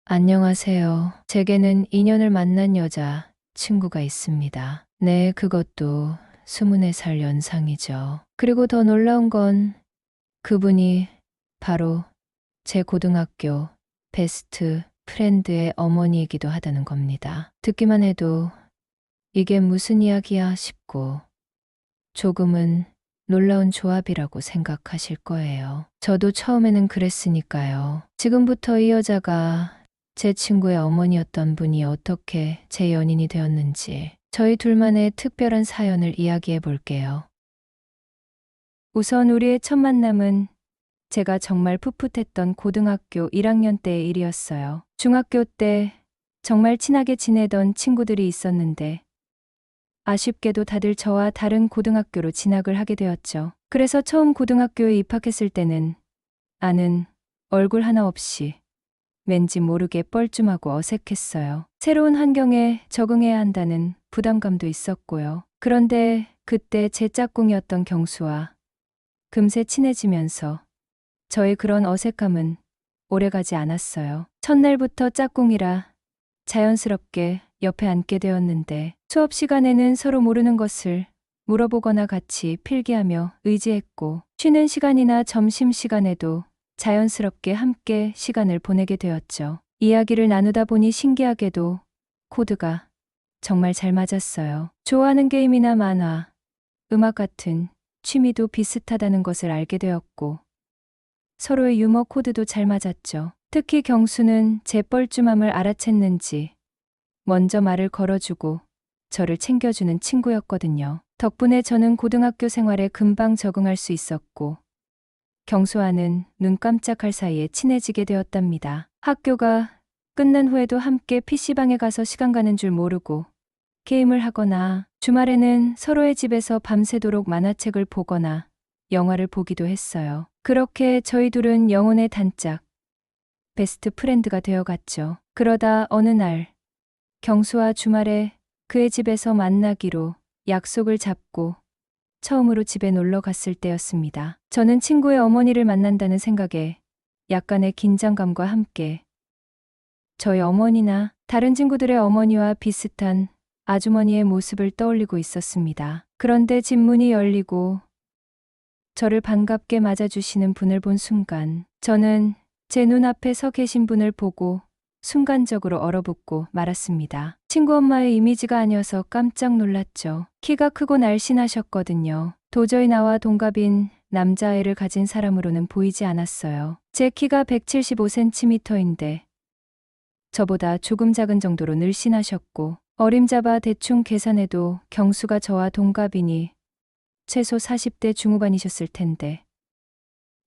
안녕하세요. 제게는 인연을 만난 여자 친구가 있습니다. 네, 그것도 24살 연상이죠. 그리고 더 놀라운 건 그분이 바로 제 고등학교 베스트 프렌드의 어머니이기도 하다는 겁니다. 듣기만 해도 이게 무슨 이야기야 싶고 조금은 놀라운 조합이라고 생각하실 거예요. 저도 처음에는 그랬으니까요. 지금부터 이 여자가 제 친구의 어머니였던 분이 어떻게 제 연인이 되었는지 저희 둘만의 특별한 사연을 이야기해 볼게요. 우선 우리의 첫 만남은 제가 정말 풋풋했던 고등학교 1학년 때의 일이었어요. 중학교 때 정말 친하게 지내던 친구들이 있었는데 아쉽게도 다들 저와 다른 고등학교로 진학을 하게 되었죠. 그래서 처음 고등학교에 입학했을 때는 아는 얼굴 하나 없이 왠지 모르게 뻘쭘하고 어색했어요. 새로운 환경에 적응해야 한다는 부담감도 있었고요. 그런데 그때 제 짝꿍이었던 경수와 금세 친해지면서 저의 그런 어색함은 오래가지 않았어요. 첫날부터 짝꿍이라 자연스럽게 옆에 앉게 되었는데 수업 시간에는 서로 모르는 것을 물어보거나 같이 필기하며 의지했고 쉬는 시간이나 점심시간에도 자연스럽게 함께 시간을 보내게 되었죠. 이야기를 나누다 보니 신기하게도 코드가 정말 잘 맞았어요. 좋아하는 게임이나 만화, 음악 같은 취미도 비슷하다는 것을 알게 되었고 서로의 유머 코드도 잘 맞았죠. 특히 경수는 제 뻘쭘함을 알아챘는지 먼저 말을 걸어주고 저를 챙겨주는 친구였거든요. 덕분에 저는 고등학교 생활에 금방 적응할 수 있었고 경수와는 눈 깜짝할 사이에 친해지게 되었답니다. 학교가 끝난 후에도 함께 PC방에 가서 시간 가는 줄 모르고 게임을 하거나 주말에는 서로의 집에서 밤새도록 만화책을 보거나 영화를 보기도 했어요. 그렇게 저희 둘은 영혼의 단짝, 베스트 프렌드가 되어갔죠. 그러다 어느 날 경수와 주말에 그의 집에서 만나기로 약속을 잡고 처음으로 집에 놀러 갔을 때였습니다. 저는 친구의 어머니를 만난다는 생각에 약간의 긴장감과 함께 저희 어머니나 다른 친구들의 어머니와 비슷한 아주머니의 모습을 떠올리고 있었습니다. 그런데 집 문이 열리고 저를 반갑게 맞아주시는 분을 본 순간 저는 제 눈앞에 서 계신 분을 보고 순간적으로 얼어붙고 말았습니다. 친구 엄마의 이미지가 아니어서 깜짝 놀랐죠. 키가 크고 날씬하셨거든요. 도저히 나와 동갑인 남자아이를 가진 사람으로는 보이지 않았어요. 제 키가 175cm인데 저보다 조금 작은 정도로 늘씬하셨고 어림잡아 대충 계산해도 경수가 저와 동갑이니 최소 40대 중후반이셨을 텐데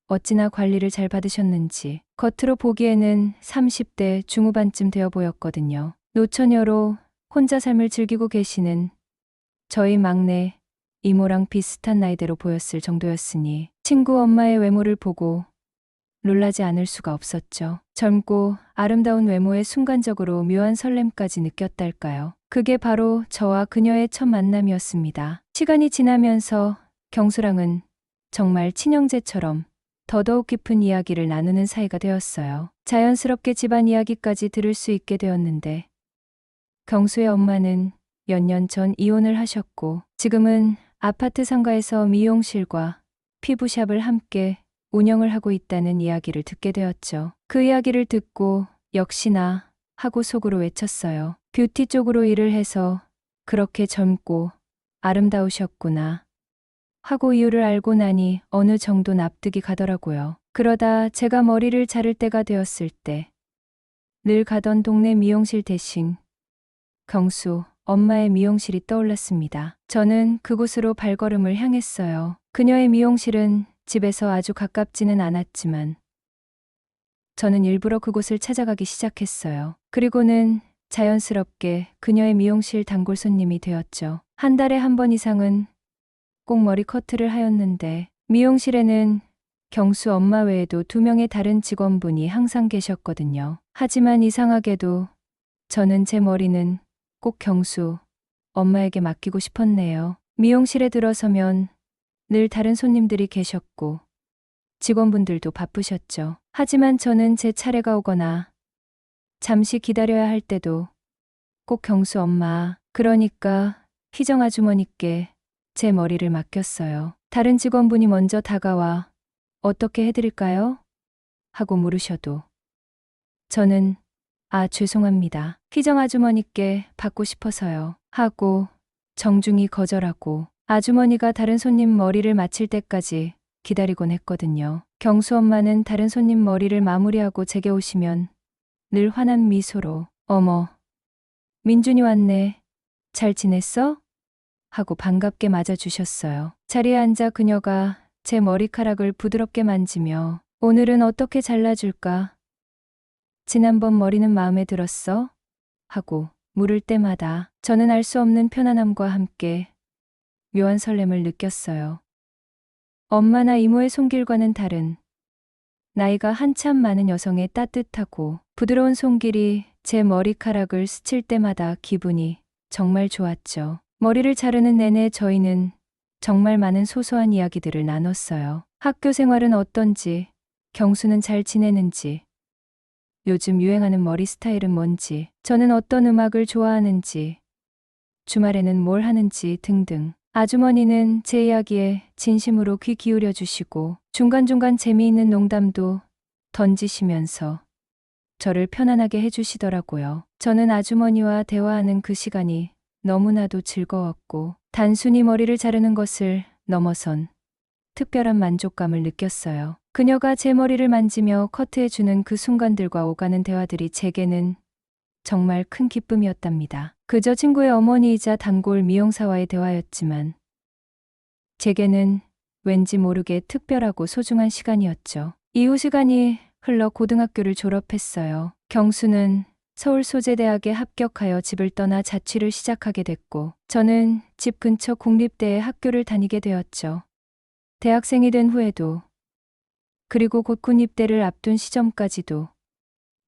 어찌나 관리를 잘 받으셨는지 겉으로 보기에는 30대 중후반쯤 되어 보였거든요. 노처녀로 혼자 삶을 즐기고 계시는 저희 막내 이모랑 비슷한 나이대로 보였을 정도였으니 친구 엄마의 외모를 보고 놀라지 않을 수가 없었죠. 젊고 아름다운 외모에 순간적으로 묘한 설렘까지 느꼈달까요. 그게 바로 저와 그녀의 첫 만남이었습니다. 시간이 지나면서 경수랑은 정말 친형제처럼 더더욱 깊은 이야기를 나누는 사이가 되었어요. 자연스럽게 집안 이야기까지 들을 수 있게 되었는데 경수의 엄마는 몇 년 전 이혼을 하셨고 지금은 아파트 상가에서 미용실과 피부샵을 함께 운영을 하고 있다는 이야기를 듣게 되었죠. 그 이야기를 듣고 역시나 하고 속으로 외쳤어요. 뷰티 쪽으로 일을 해서 그렇게 젊고 아름다우셨구나. 하고 이유를 알고 나니 어느 정도 납득이 가더라고요. 그러다 제가 머리를 자를 때가 되었을 때 늘 가던 동네 미용실 대신 경수 엄마의 미용실이 떠올랐습니다. 저는 그곳으로 발걸음을 향했어요. 그녀의 미용실은 집에서 아주 가깝지는 않았지만 저는 일부러 그곳을 찾아가기 시작했어요. 그리고는 자연스럽게 그녀의 미용실 단골 손님이 되었죠. 한 달에 한 번 이상은 꼭 머리 커트를 하였는데 미용실에는 경수 엄마 외에도 2명의 다른 직원분이 항상 계셨거든요. 하지만 이상하게도 저는 제 머리는 꼭 경수 엄마에게 맡기고 싶었네요. 미용실에 들어서면 늘 다른 손님들이 계셨고 직원분들도 바쁘셨죠. 하지만 저는 제 차례가 오거나 잠시 기다려야 할 때도 꼭 경수 엄마, 그러니까 희정 아주머니께 제 머리를 맡겼어요. 다른 직원분이 먼저 다가와 어떻게 해드릴까요? 하고 물으셔도 저는 죄송합니다. 희정 아주머니께 받고 싶어서요. 하고 정중히 거절하고 아주머니가 다른 손님 머리를 맡칠 때까지 기다리곤 했거든요. 경수 엄마는 다른 손님 머리를 마무리하고 제게 오시면 늘 환한 미소로 어머, 민준이 왔네. 잘 지냈어? 하고 반갑게 맞아주셨어요. 자리에 앉아 그녀가 제 머리카락을 부드럽게 만지며 오늘은 어떻게 잘라줄까? 지난번 머리는 마음에 들었어? 하고 물을 때마다 저는 알 수 없는 편안함과 함께 묘한 설렘을 느꼈어요. 엄마나 이모의 손길과는 다른 나이가 한참 많은 여성의 따뜻하고 부드러운 손길이 제 머리카락을 스칠 때마다 기분이 정말 좋았죠. 머리를 자르는 내내 저희는 정말 많은 소소한 이야기들을 나눴어요. 학교 생활은 어떤지, 경수는 잘 지내는지, 요즘 유행하는 머리 스타일은 뭔지, 저는 어떤 음악을 좋아하는지, 주말에는 뭘 하는지 등등. 아주머니는 제 이야기에 진심으로 귀 기울여 주시고 중간중간 재미있는 농담도 던지시면서 저를 편안하게 해주시더라고요. 저는 아주머니와 대화하는 그 시간이 너무나도 즐거웠고 단순히 머리를 자르는 것을 넘어선 특별한 만족감을 느꼈어요. 그녀가 제 머리를 만지며 커트해주는 그 순간들과 오가는 대화들이 제게는 정말 큰 기쁨이었답니다. 그저 친구의 어머니이자 단골 미용사와의 대화였지만 제게는 왠지 모르게 특별하고 소중한 시간이었죠. 이후 시간이 흘러 고등학교를 졸업했어요. 경수는 서울소재대학에 합격하여 집을 떠나 자취를 시작하게 됐고 저는 집 근처 국립대에 학교를 다니게 되었죠. 대학생이 된 후에도 그리고 곧 군입대를 앞둔 시점까지도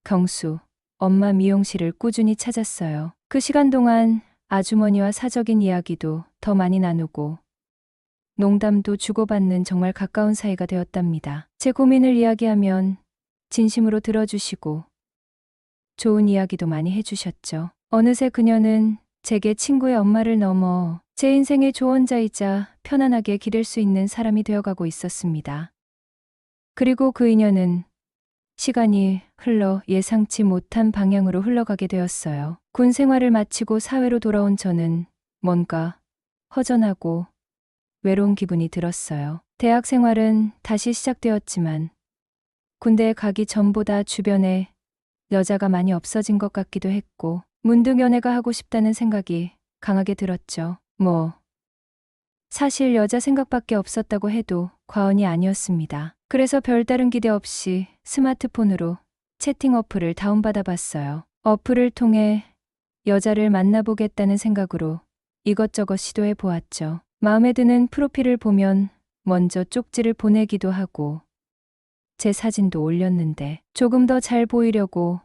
경수, 엄마 미용실을 꾸준히 찾았어요. 그 시간 동안 아주머니와 사적인 이야기도 더 많이 나누고 농담도 주고받는 정말 가까운 사이가 되었답니다. 제 고민을 이야기하면 진심으로 들어주시고 좋은 이야기도 많이 해주셨죠. 어느새 그녀는 제게 친구의 엄마를 넘어 제 인생의 조언자이자 편안하게 기댈 수 있는 사람이 되어가고 있었습니다. 그리고 그 인연은 시간이 흘러 예상치 못한 방향으로 흘러가게 되었어요. 군 생활을 마치고 사회로 돌아온 저는 뭔가 허전하고 외로운 기분이 들었어요. 대학 생활은 다시 시작되었지만 군대에 가기 전보다 주변에 여자가 많이 없어진 것 같기도 했고 문득 연애가 하고 싶다는 생각이 강하게 들었죠. 사실 여자 생각밖에 없었다고 해도 과언이 아니었습니다. 그래서 별다른 기대 없이 스마트폰으로 채팅 어플을 다운받아 봤어요. 어플을 통해 여자를 만나보겠다는 생각으로 이것저것 시도해 보았죠. 마음에 드는 프로필을 보면 먼저 쪽지를 보내기도 하고 제 사진도 올렸는데 조금 더 잘 보이려고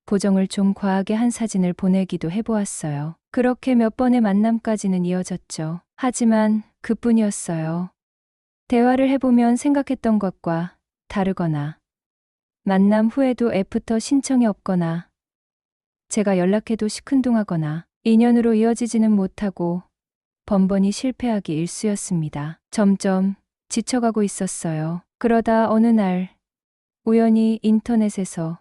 보정을 좀 과하게 한 사진을 보내기도 해보았어요. 그렇게 몇 번의 만남까지는 이어졌죠. 하지만 그뿐이었어요. 대화를 해보면 생각했던 것과 다르거나 만남 후에도 애프터 신청이 없거나 제가 연락해도 시큰둥하거나 인연으로 이어지지는 못하고 번번이 실패하기 일쑤였습니다. 점점 지쳐가고 있었어요. 그러다 어느 날 우연히 인터넷에서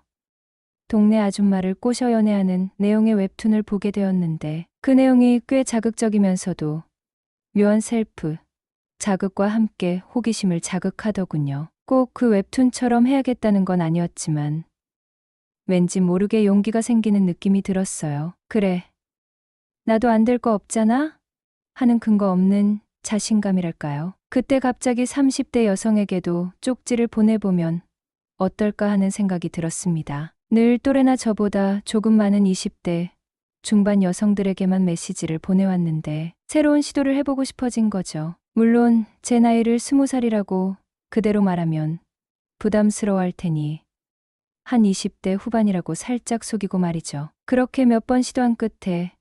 동네 아줌마를 꼬셔 연애하는 내용의 웹툰을 보게 되었는데 그 내용이 꽤 자극적이면서도 묘한 셀프 자극과 함께 호기심을 자극하더군요. 꼭 그 웹툰처럼 해야겠다는 건 아니었지만 왠지 모르게 용기가 생기는 느낌이 들었어요. 그래, 나도 안 될 거 없잖아? 하는 근거 없는 자신감이랄까요. 그때 갑자기 30대 여성에게도 쪽지를 보내보면 어떨까 하는 생각이 들었습니다. 늘 또래나 저보다 조금 많은 20대 중반 여성들에게만 메시지를 보내왔는데 새로운 시도를 해보고 싶어진 거죠. 물론 제 나이를 20살이라고 그대로 말하면 부담스러워할 테니 한 20대 후반이라고 살짝 속이고 말이죠. 그렇게 몇 번 시도한 끝에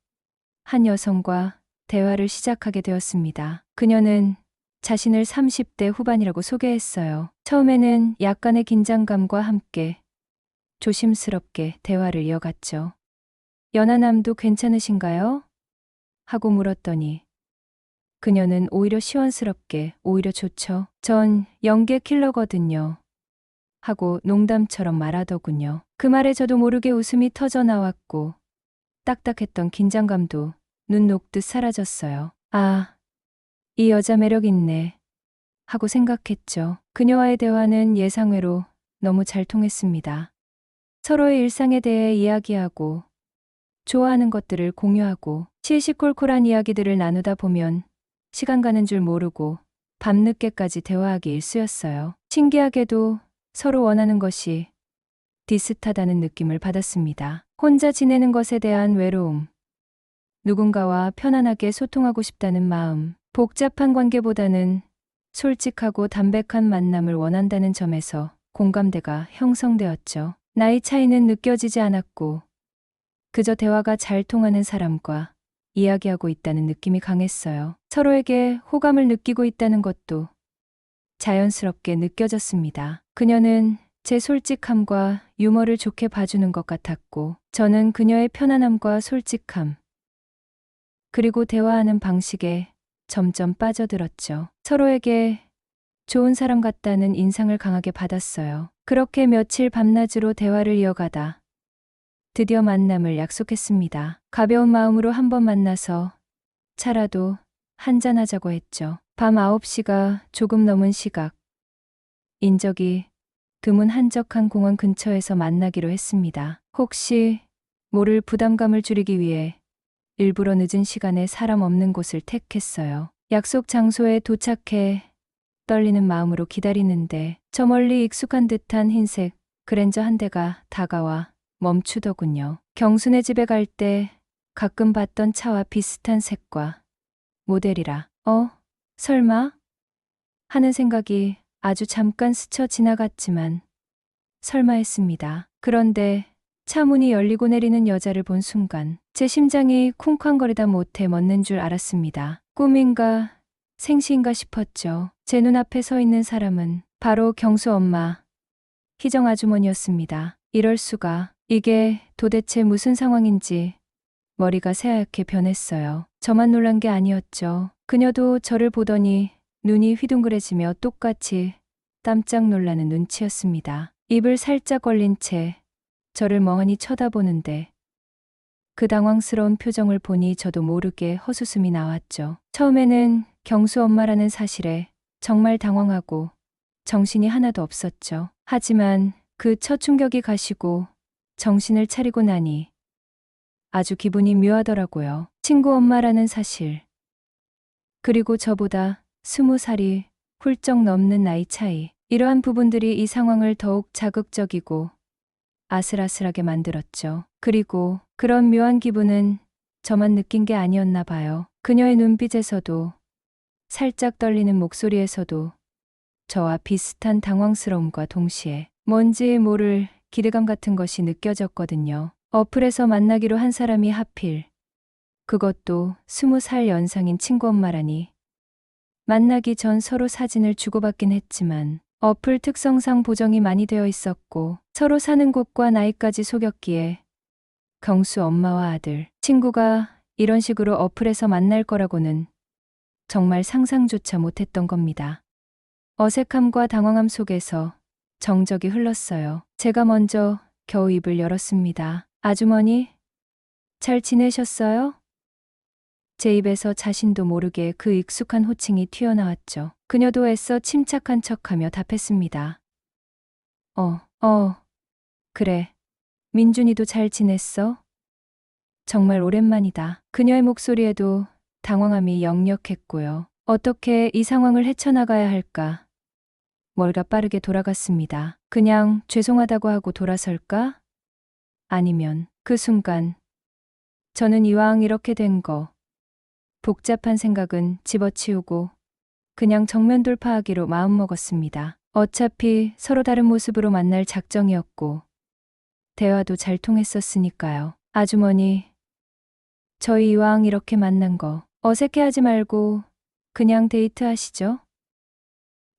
한 여성과 대화를 시작하게 되었습니다. 그녀는 자신을 30대 후반이라고 소개했어요. 처음에는 약간의 긴장감과 함께 조심스럽게 대화를 이어갔죠. 연하남도 괜찮으신가요? 하고 물었더니 그녀는 오히려 시원스럽게 오히려 좋죠. 전 연계 킬러거든요. 하고 농담처럼 말하더군요. 그 말에 저도 모르게 웃음이 터져 나왔고 딱딱했던 긴장감도 눈 녹듯 사라졌어요. 아, 이 여자 매력 있네. 하고 생각했죠. 그녀와의 대화는 예상외로 너무 잘 통했습니다. 서로의 일상에 대해 이야기하고 좋아하는 것들을 공유하고 시시콜콜한 이야기들을 나누다 보면 시간 가는 줄 모르고 밤늦게까지 대화하기 일쑤였어요. 신기하게도 서로 원하는 것이 비슷하다는 느낌을 받았습니다. 혼자 지내는 것에 대한 외로움, 누군가와 편안하게 소통하고 싶다는 마음, 복잡한 관계보다는 솔직하고 담백한 만남을 원한다는 점에서 공감대가 형성되었죠. 나이 차이는 느껴지지 않았고 그저 대화가 잘 통하는 사람과 이야기하고 있다는 느낌이 강했어요. 서로에게 호감을 느끼고 있다는 것도 자연스럽게 느껴졌습니다. 그녀는 제 솔직함과 유머를 좋게 봐주는 것 같았고 저는 그녀의 편안함과 솔직함 그리고 대화하는 방식에 점점 빠져들었죠. 서로에게 좋은 사람 같다는 인상을 강하게 받았어요. 그렇게 며칠 밤낮으로 대화를 이어가다 드디어 만남을 약속했습니다. 가벼운 마음으로 한번 만나서 차라도 한잔하자고 했죠. 밤 9시가 조금 넘은 시각. 인적이 드문 한적한 공원 근처에서 만나기로 했습니다. 혹시 모를 부담감을 줄이기 위해 일부러 늦은 시간에 사람 없는 곳을 택했어요. 약속 장소에 도착해 떨리는 마음으로 기다리는데 저 멀리 익숙한 듯한 흰색 그랜저 한 대가 다가와 멈추더군요. 경순의 집에 갈 때 가끔 봤던 차와 비슷한 색과 모델이라. 설마? 하는 생각이 아주 잠깐 스쳐 지나갔지만 설마 했습니다. 그런데 차 문이 열리고 내리는 여자를 본 순간 제 심장이 쿵쾅거리다 못해 멎는 줄 알았습니다. 꿈인가 생시인가 싶었죠. 제 눈앞에 서 있는 사람은 바로 경수 엄마 희정 아주머니였습니다. 이럴 수가. 이게 도대체 무슨 상황인지 머리가 새하얗게 변했어요. 저만 놀란 게 아니었죠. 그녀도 저를 보더니 눈이 휘둥그레지며 똑같이 깜짝 놀라는 눈치였습니다. 입을 살짝 벌린 채 저를 멍하니 쳐다보는데 그 당황스러운 표정을 보니 저도 모르게 헛웃음이 나왔죠. 처음에는 경수 엄마라는 사실에 정말 당황하고 정신이 하나도 없었죠. 하지만 그 첫 충격이 가시고 정신을 차리고 나니 아주 기분이 묘하더라고요. 친구 엄마라는 사실. 그리고 저보다 20살이 훌쩍 넘는 나이 차이. 이러한 부분들이 이 상황을 더욱 자극적이고 아슬아슬하게 만들었죠. 그리고 그런 묘한 기분은 저만 느낀 게 아니었나 봐요. 그녀의 눈빛에서도 살짝 떨리는 목소리에서도 저와 비슷한 당황스러움과 동시에 뭔지 모를 기대감 같은 것이 느껴졌거든요. 어플에서 만나기로 한 사람이 하필 그것도 20살 연상인 친구 엄마라니. 만나기 전 서로 사진을 주고받긴 했지만 어플 특성상 보정이 많이 되어 있었고 서로 사는 곳과 나이까지 속였기에 경수 엄마와 아들, 친구가 이런 식으로 어플에서 만날 거라고는 정말 상상조차 못했던 겁니다. 어색함과 당황함 속에서 정적이 흘렀어요. 제가 먼저 겨우 입을 열었습니다. 아주머니, 잘 지내셨어요? 제 입에서 자신도 모르게 그 익숙한 호칭이 튀어나왔죠. 그녀도 애써 침착한 척하며 답했습니다. 그래. 민준이도 잘 지냈어? 정말 오랜만이다. 그녀의 목소리에도 당황함이 역력했고요. 어떻게 이 상황을 헤쳐나가야 할까? 뭘가 빠르게 돌아갔습니다. 그냥 죄송하다고 하고 돌아설까? 아니면 그 순간 저는 이왕 이렇게 된 거 복잡한 생각은 집어치우고 그냥 정면 돌파하기로 마음먹었습니다. 어차피 서로 다른 모습으로 만날 작정이었고 대화도 잘 통했었으니까요. 아주머니, 저희 이왕 이렇게 만난 거 어색해하지 말고 그냥 데이트하시죠?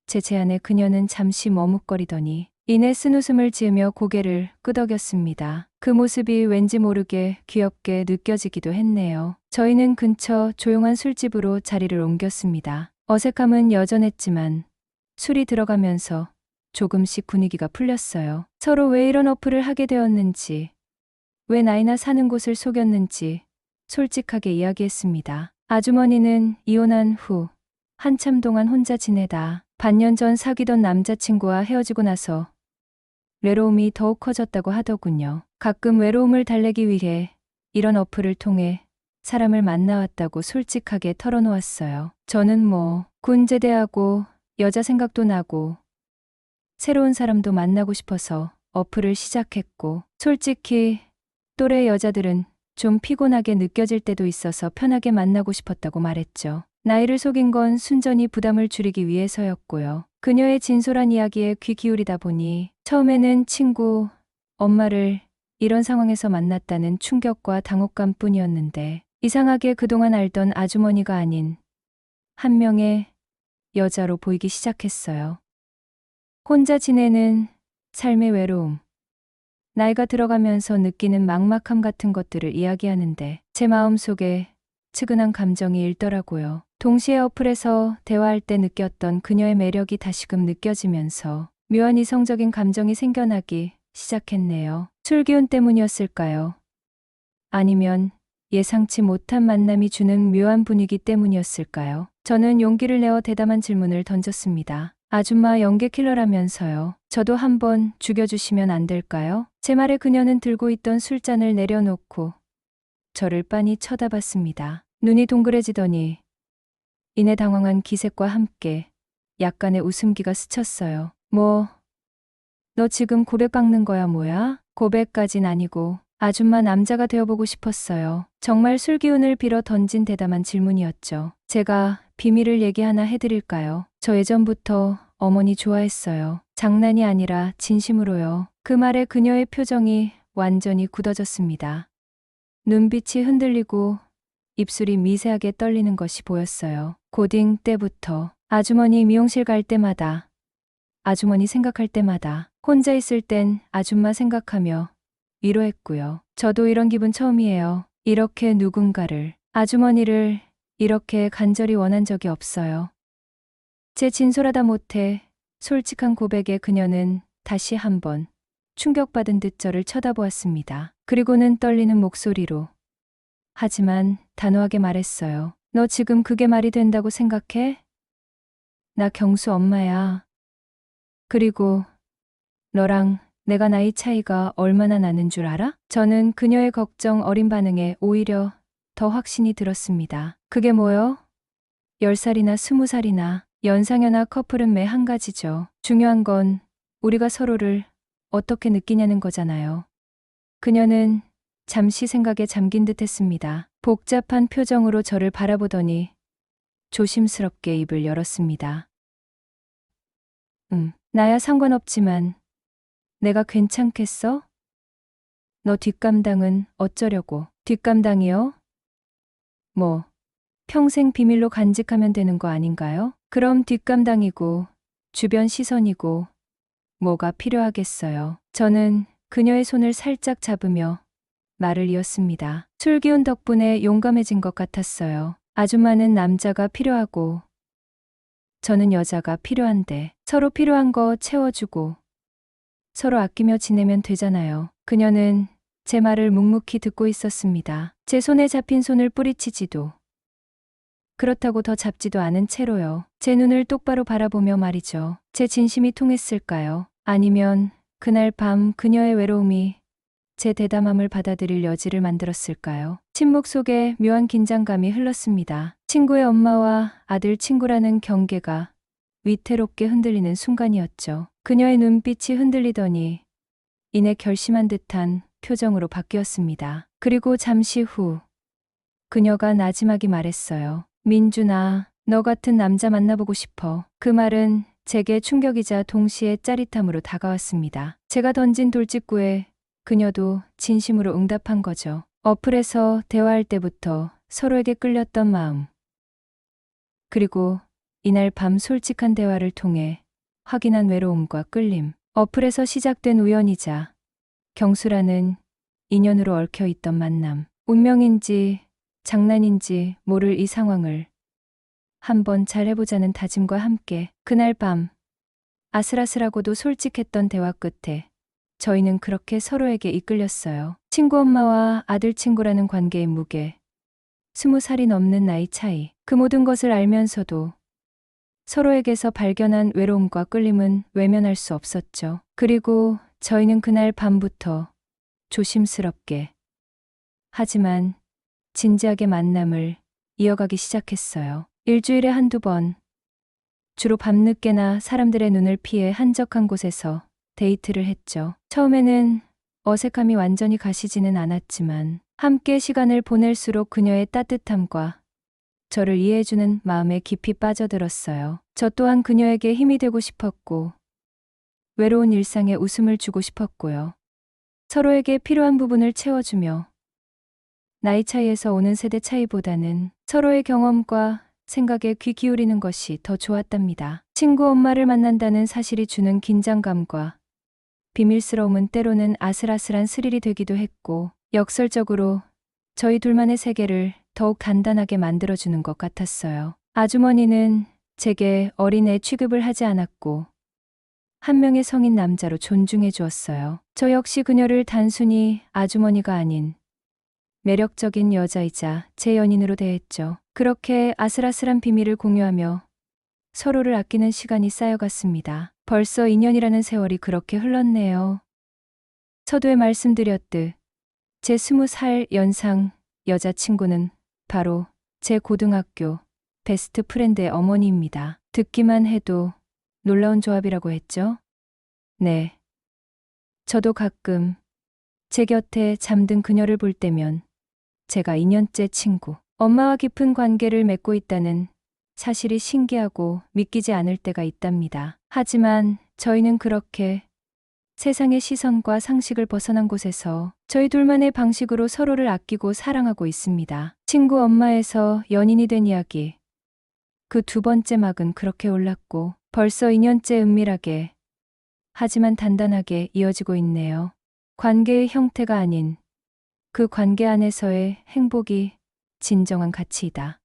제 제안에 그녀는 잠시 머뭇거리더니 이내 쓴웃음을 지으며 고개를 끄덕였습니다. 그 모습이 왠지 모르게 귀엽게 느껴지기도 했네요. 저희는 근처 조용한 술집으로 자리를 옮겼습니다. 어색함은 여전했지만 술이 들어가면서 조금씩 분위기가 풀렸어요. 서로 왜 이런 어플을 하게 되었는지, 왜 나이나 사는 곳을 속였는지 솔직하게 이야기했습니다. 아주머니는 이혼한 후 한참 동안 혼자 지내다 반년 전 사귀던 남자친구와 헤어지고 나서 외로움이 더욱 커졌다고 하더군요. 가끔 외로움을 달래기 위해 이런 어플을 통해 사람을 만나왔다고 솔직하게 털어놓았어요. 저는 군 제대하고 여자 생각도 나고 새로운 사람도 만나고 싶어서 어플을 시작했고, 솔직히 또래 여자들은 좀 피곤하게 느껴질 때도 있어서 편하게 만나고 싶었다고 말했죠. 나이를 속인 건 순전히 부담을 줄이기 위해서였고요. 그녀의 진솔한 이야기에 귀 기울이다 보니 처음에는 친구, 엄마를 이런 상황에서 만났다는 충격과 당혹감 뿐이었는데, 이상하게 그동안 알던 아주머니가 아닌 한 명의 여자로 보이기 시작했어요. 혼자 지내는 삶의 외로움, 나이가 들어가면서 느끼는 막막함 같은 것들을 이야기하는데 제 마음속에 측은한 감정이 일더라고요. 동시에 어플에서 대화할 때 느꼈던 그녀의 매력이 다시금 느껴지면서 묘한 이성적인 감정이 생겨나기 시작했네요. 술 기운 때문이었을까요? 아니면 예상치 못한 만남이 주는 묘한 분위기 때문이었을까요? 저는 용기를 내어 대담한 질문을 던졌습니다. 아줌마 연계 킬러라면서요. 저도 한번 죽여주시면 안 될까요? 제 말에 그녀는 들고 있던 술잔을 내려놓고 저를 빤히 쳐다봤습니다. 눈이 동그래지더니 이내 당황한 기색과 함께 약간의 웃음기가 스쳤어요. 너 지금 고백 깎는 거야 뭐야? 고백까진 아니고 아줌마 남자가 되어보고 싶었어요. 정말 술 기운을 빌어 던진 대담한 질문이었죠. 제가 비밀을 얘기 하나 해드릴까요? 저 예전부터 어머니 좋아했어요. 장난이 아니라 진심으로요. 그 말에 그녀의 표정이 완전히 굳어졌습니다. 눈빛이 흔들리고 입술이 미세하게 떨리는 것이 보였어요. 고딩 때부터 아주머니 미용실 갈 때마다, 아주머니 생각할 때마다, 혼자 있을 땐 아줌마 생각하며 위로했고요. 저도 이런 기분 처음이에요. 이렇게 누군가를, 아주머니를 이렇게 간절히 원한 적이 없어요. 제 진솔하다 못해 솔직한 고백에 그녀는 다시 한번 충격받은 듯 저를 쳐다보았습니다. 그리고는 떨리는 목소리로, 하지만 단호하게 말했어요. 너 지금 그게 말이 된다고 생각해? 나 경수 엄마야. 그리고 너랑 내가 나이 차이가 얼마나 나는 줄 알아? 저는 그녀의 걱정 어린 반응에 오히려 더 확신이 들었습니다. 그게 뭐요? 10살이나 20살이나 연상연하 커플은 매 한 가지죠. 중요한 건 우리가 서로를 어떻게 느끼냐는 거잖아요. 그녀는 잠시 생각에 잠긴 듯 했습니다. 복잡한 표정으로 저를 바라보더니 조심스럽게 입을 열었습니다. 나야 상관없지만 내가 괜찮겠어? 너 뒷감당은 어쩌려고? 뒷감당이요? 평생 비밀로 간직하면 되는 거 아닌가요? 그럼 뒷감당이고 주변 시선이고 뭐가 필요하겠어요? 저는 그녀의 손을 살짝 잡으며 말을 이었습니다. 술 기운 덕분에 용감해진 것 같았어요. 아줌마는 남자가 필요하고 저는 여자가 필요한데 서로 필요한 거 채워주고 서로 아끼며 지내면 되잖아요. 그녀는 제 말을 묵묵히 듣고 있었습니다. 제 손에 잡힌 손을 뿌리치지도 그렇다고 더 잡지도 않은 채로요. 제 눈을 똑바로 바라보며 말이죠. 제 진심이 통했을까요? 아니면 그날 밤 그녀의 외로움이 제 대담함을 받아들일 여지를 만들었을까요? 침묵 속에 묘한 긴장감이 흘렀습니다. 친구의 엄마와 아들 친구라는 경계가 위태롭게 흔들리는 순간이었죠. 그녀의 눈빛이 흔들리더니 이내 결심한 듯한 표정으로 바뀌었습니다. 그리고 잠시 후 그녀가 나지막이 말했어요. 민준아, 너 같은 남자 만나보고 싶어. 그 말은 제게 충격이자 동시에 짜릿함으로 다가왔습니다. 제가 던진 돌직구에 그녀도 진심으로 응답한 거죠. 어플에서 대화할 때부터 서로에게 끌렸던 마음. 그리고 이날 밤 솔직한 대화를 통해 확인한 외로움과 끌림. 어플에서 시작된 우연이자 경수라는 인연으로 얽혀 있던 만남. 운명인지 장난인지 모를 이 상황을 한번 잘해보자는 다짐과 함께 그날 밤 아슬아슬하고도 솔직했던 대화 끝에 저희는 그렇게 서로에게 이끌렸어요. 친구 엄마와 아들 친구라는 관계의 무게, 20살이 넘는 나이 차이, 그 모든 것을 알면서도 서로에게서 발견한 외로움과 끌림은 외면할 수 없었죠. 그리고 저희는 그날 밤부터 조심스럽게 하지만 진지하게 만남을 이어가기 시작했어요. 일주일에 한두 번, 주로 밤늦게나 사람들의 눈을 피해 한적한 곳에서 데이트를 했죠. 처음에는 어색함이 완전히 가시지는 않았지만 함께 시간을 보낼수록 그녀의 따뜻함과 저를 이해해주는 마음에 깊이 빠져들었어요. 저 또한 그녀에게 힘이 되고 싶었고 외로운 일상에 웃음을 주고 싶었고요. 서로에게 필요한 부분을 채워주며 나이 차이에서 오는 세대 차이보다는 서로의 경험과 생각에 귀 기울이는 것이 더 좋았답니다. 친구 엄마를 만난다는 사실이 주는 긴장감과 비밀스러움은 때로는 아슬아슬한 스릴이 되기도 했고 역설적으로 저희 둘만의 세계를 더욱 단단하게 만들어주는 것 같았어요. 아주머니는 제게 어린애 취급을 하지 않았고 한 명의 성인 남자로 존중해 주었어요. 저 역시 그녀를 단순히 아주머니가 아닌 매력적인 여자이자 제 연인으로 대했죠. 그렇게 아슬아슬한 비밀을 공유하며 서로를 아끼는 시간이 쌓여갔습니다. 벌써 2년이라는 세월이 그렇게 흘렀네요. 서두에 말씀드렸듯 제 20살 연상 여자친구는 바로 제 고등학교 베스트 프렌드의 어머니입니다. 듣기만 해도 놀라운 조합이라고 했죠? 네. 저도 가끔 제 곁에 잠든 그녀를 볼 때면 제가 2년째 친구, 엄마와 깊은 관계를 맺고 있다는 사실이 신기하고 믿기지 않을 때가 있답니다. 하지만 저희는 그렇게 세상의 시선과 상식을 벗어난 곳에서 저희 둘만의 방식으로 서로를 아끼고 사랑하고 있습니다. 친구 엄마에서 연인이 된 이야기. 그 두 번째 막은 그렇게 올랐고 벌써 2년째 은밀하게 하지만 단단하게 이어지고 있네요. 관계의 형태가 아닌 그 관계 안에서의 행복이 진정한 가치이다.